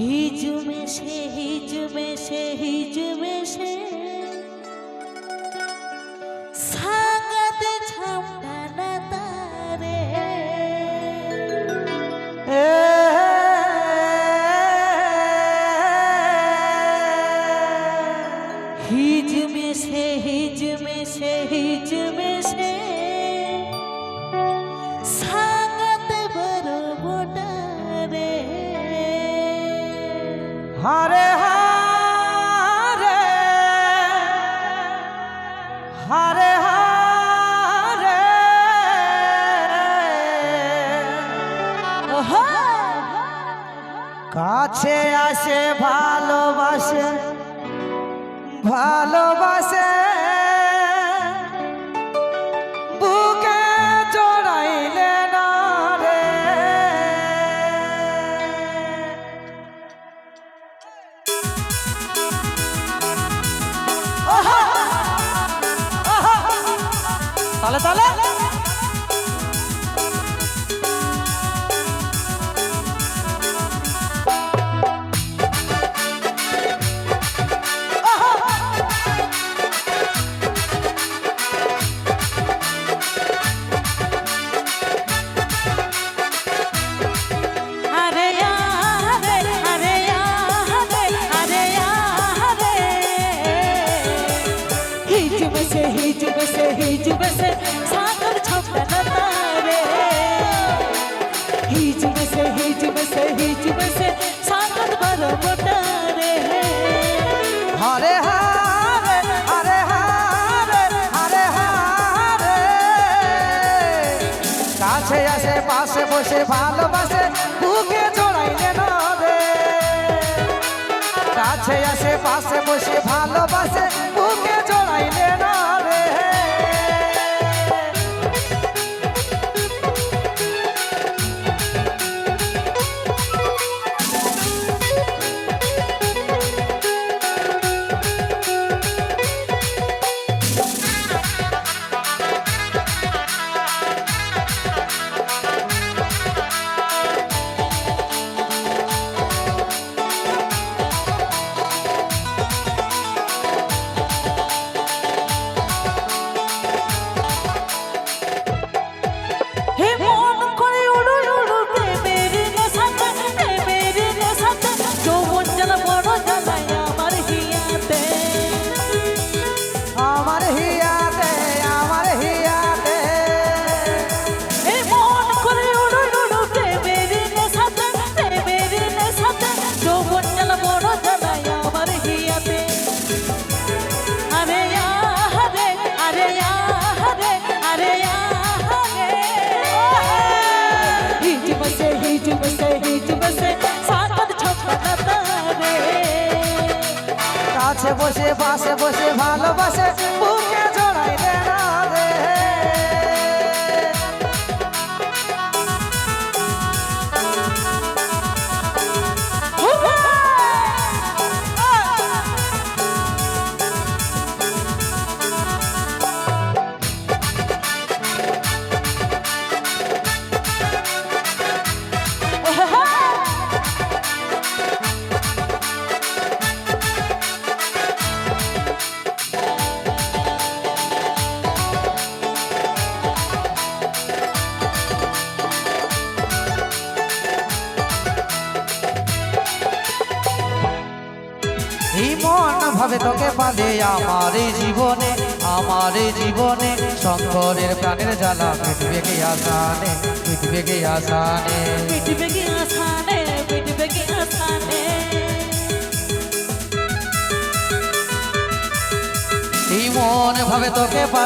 হিজুমেশে সাগাতে ছামডানা তারে হিজুমেশে সাগাতে বড় বোটারে হারে হারে হারে হারে কাছে আসে ভালোবাসে ভালোবাসে বুকে জড়াইলে না রে তালে তালে হিজুমেশে সাগর ছামডানা তারে হিজুমেশে সাগর বড় বোটারে হারে হারে হারে হারে হারে হারে কাছে আসে পাশে বসে ভালোবাসে বুকে জড়াইলে না রে কাছে আসে পাশে বসে ভালোবাসে বুকে জড়াইলে না রে কাছে বসে পাশে বসে ভালোবাসে বুকে জড়াইলে না রে মন ভাবে তোকে পালে আমার এই জীবনে শঙ্করের প্রাণের জ্বালা মিটবে কি আসানে এই মন ভাবে তোকে পালে